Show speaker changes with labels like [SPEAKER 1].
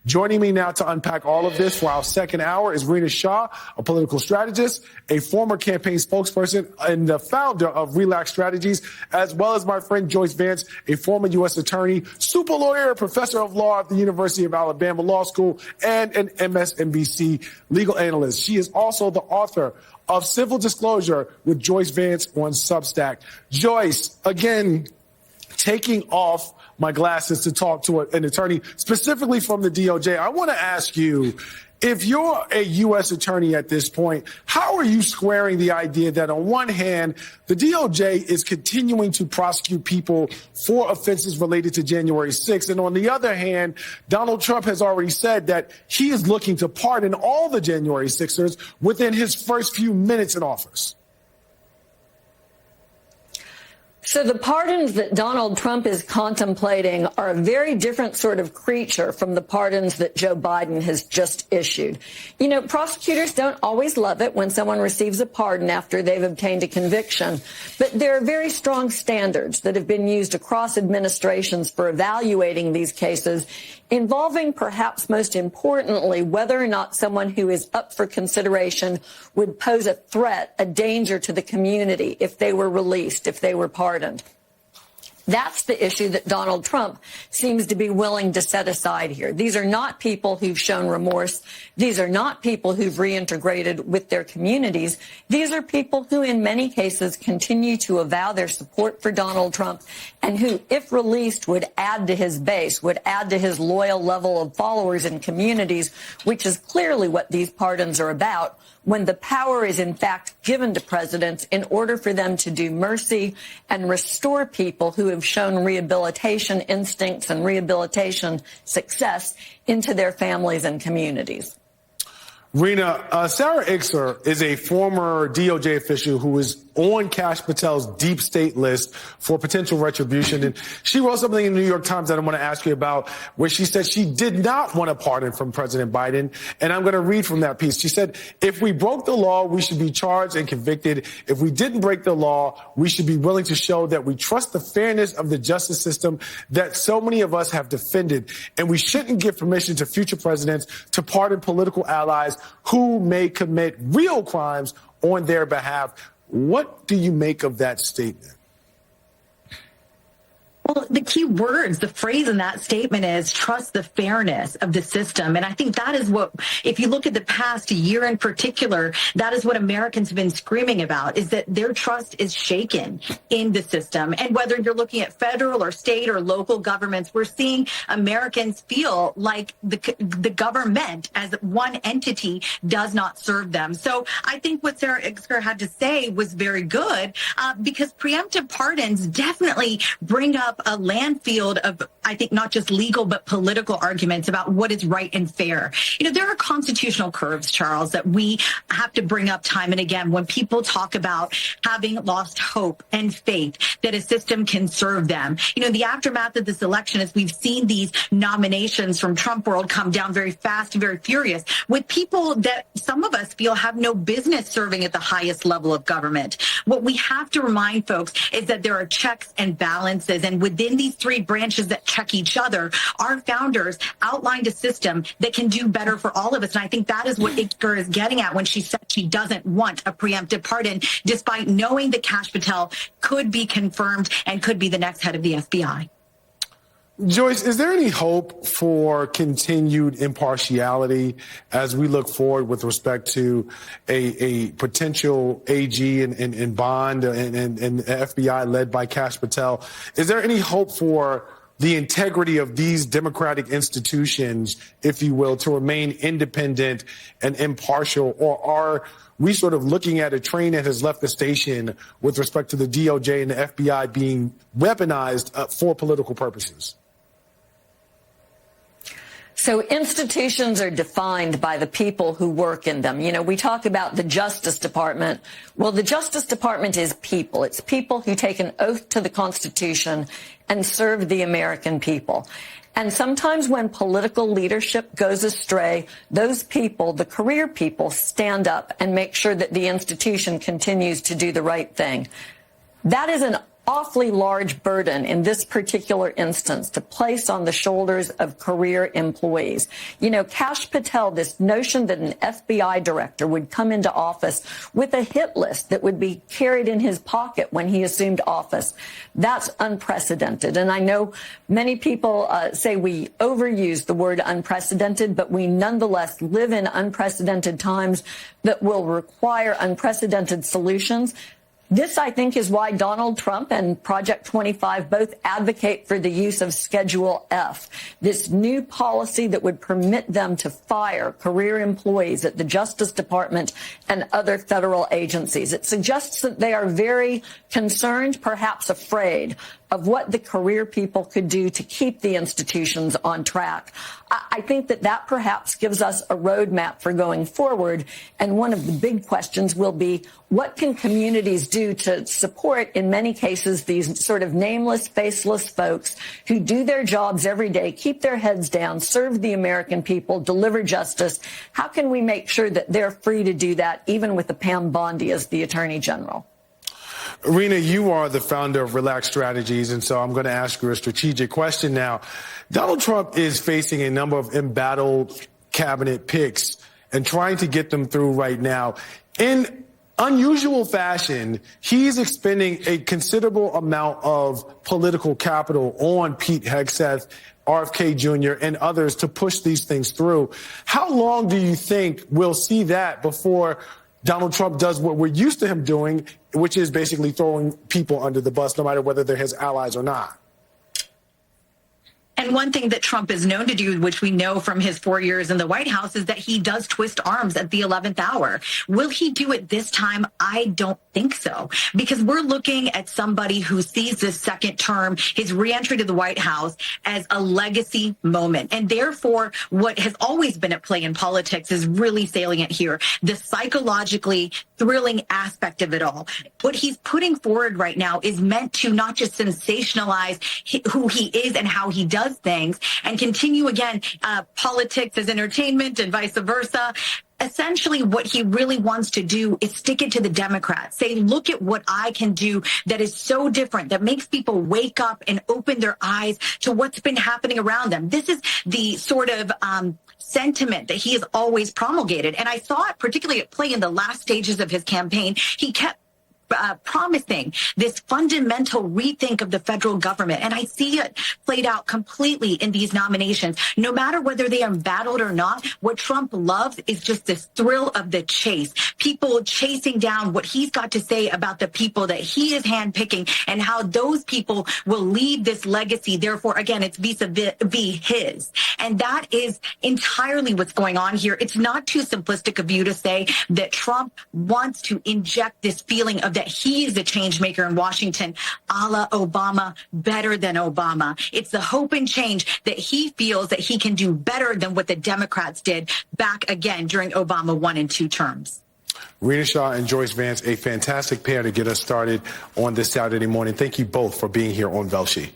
[SPEAKER 1] Joining me now to unpack all of this for our second hour is Rina Shah, a political strategist, a former campaign spokesperson, and the founder of Relax Strategies, as well as my friend Joyce Vance, a former U.S. attorney, super lawyer, professor of law at the University of Alabama Law School, and an MSNBC legal analyst. She is also the author of Civil Disclosure with Joyce Vance on Substack. Joyce, again, taking off my glasses to talk to an attorney specifically from the DOJ. I want to ask you, if you're a U.S. attorney at this point, how are you squaring the idea that on one hand, the DOJ is continuing to prosecute people for offenses related to January 6th, and on the other hand, Donald Trump has already said that he is looking to pardon all the January 6ers within his first few minutes in office?
[SPEAKER 2] So the pardons that Donald Trump is contemplating are a very different sort of creature from the pardons that Joe Biden has just issued. You know, prosecutors don't always love it when someone receives a pardon after they've obtained a conviction, but there are very strong standards that have been used across administrations for evaluating these cases, involving perhaps most importantly whether or not someone who is up for consideration would pose a threat, a danger to the community if they were released, if they were pardoned. That's the issue that Donald Trump seems to be willing to set aside here. These are not people who've shown remorse. These are not people who've reintegrated with their communities. These are people who, in many cases, continue to avow their support for Donald Trump and who, if released, would add to his base, would add to his loyal level of followers and communities, which is clearly what these pardons are about, when the power is in fact given to presidents in order for them to do mercy and restore people who have shown rehabilitation instincts and rehabilitation success into their families and communities.
[SPEAKER 1] Rina, Sarah Ickser is a former DOJ official who is on Kash Patel's deep state list for potential retribution. And she wrote something in the New York Times that I want to ask you about, where she said she did not want a pardon from President Biden. And I'm going to read from that piece. She said, if we broke the law, we should be charged and convicted. If we didn't break the law, we should be willing to show that we trust the fairness of the justice system that so many of us have defended. And we shouldn't give permission to future presidents to pardon political allies who may commit real crimes on their behalf. What do you make of that statement?
[SPEAKER 3] Well, the key words, the phrase in that statement is trust the fairness of the system. And I think that is what, if you look at the past year in particular, that is what Americans have been screaming about, is that their trust is shaken in the system. And whether you're looking at federal or state or local governments, we're seeing Americans feel like the government as one entity does not serve them. So I think what Sarah Ickser had to say was very good, because preemptive pardons definitely bring up a landfield of, I think, not just legal, but political arguments about what is right and fair. You know, there are constitutional curves, Charles, that we have to bring up time and again when people talk about having lost hope and faith that a system can serve them. You know, the aftermath of this election, as we've seen these nominations from Trump world come down very fast and very furious, with people that some of us feel have no business serving at the highest level of government. What we have to remind folks is that there are checks and balances, and within these three branches that check each other, our founders outlined a system that can do better for all of us. And I think that is what Ickser is getting at when she said she doesn't want a preemptive pardon, despite knowing that Kash Patel could be confirmed and could be the next head of the FBI.
[SPEAKER 1] Joyce, is there any hope for continued impartiality as we look forward with respect to a potential AG and bond and FBI led by Kash Patel? Is there any hope for the integrity of these democratic institutions, if you will, to remain independent and impartial? Or are we sort of looking at a train that has left the station with respect to the DOJ and the FBI being weaponized for political purposes?
[SPEAKER 2] So institutions are defined by the people who work in them. You know, we talk about the Justice Department. Well, the Justice Department is people. It's people who take an oath to the Constitution and serve the American people. And sometimes when political leadership goes astray, those people, the career people, stand up and make sure that the institution continues to do the right thing. That is an awfully large burden in this particular instance to place on the shoulders of career employees. You know, Kash Patel, this notion that an FBI director would come into office with a hit list that would be carried in his pocket when he assumed office, that's unprecedented. And I know many people say we overuse the word unprecedented, but we nonetheless live in unprecedented times that will require unprecedented solutions. This, I think, is why Donald Trump and Project 25 both advocate for the use of Schedule F, this new policy that would permit them to fire career employees at the Justice Department and other federal agencies. It suggests that they are very concerned, perhaps afraid, of what the career people could do to keep the institutions on track. I think that that perhaps gives us a roadmap for going forward. And one of the big questions will be, what can communities do to support, in many cases, these sort of nameless, faceless folks who do their jobs every day, keep their heads down, serve the American people, deliver justice? How can we make sure that they're free to do that, even with a Pam Bondi as the Attorney General?
[SPEAKER 1] Rina, you are the founder of Relax Strategies, and so I'm going to ask you a strategic question now. Donald Trump is facing a number of embattled cabinet picks and trying to get them through right now. In unusual fashion, he's expending a considerable amount of political capital on Pete Hegseth, RFK Jr., and others to push these things through. How long do you think we'll see that before Donald Trump does what we're used to him doing, which is basically throwing people under the bus, no matter whether they're his allies or not?
[SPEAKER 3] And one thing that Trump is known to do, which we know from his 4 years in the White House, is that he does twist arms at the 11th hour. Will he do it this time? I don't think so, because we're looking at somebody who sees this second term, his reentry to the White House, as a legacy moment. And therefore, what has always been at play in politics is really salient here, the psychologically thrilling aspect of it all. What he's putting forward right now is meant to not just sensationalize who he is and how he does things and continue, again, politics as entertainment and vice versa. Essentially, what he really wants to do is stick it to the Democrats. Say, look at what I can do that is so different, that makes people wake up and open their eyes to what's been happening around them. This is the sort of sentiment that he has always promulgated. And I saw it particularly at play in the last stages of his campaign. He kept promising this fundamental rethink of the federal government. And I see it played out completely in these nominations. No matter whether they are embattled or not, what Trump loves is just this thrill of the chase. People chasing down what he's got to say about the people that he is handpicking and how those people will leave this legacy. Therefore, again, it's vis-a-vis his. And that is entirely what's going on here. It's not too simplistic of you to say that Trump wants to inject this feeling of that he is a change maker in Washington, a la Obama, better than Obama. It's the hope and change that he feels that he can do better than what the Democrats did back again during Obama 1 and 2 terms.
[SPEAKER 1] Rina Shah and Joyce Vance, a fantastic pair to get us started on this Saturday morning. Thank you both for being here on Velshi.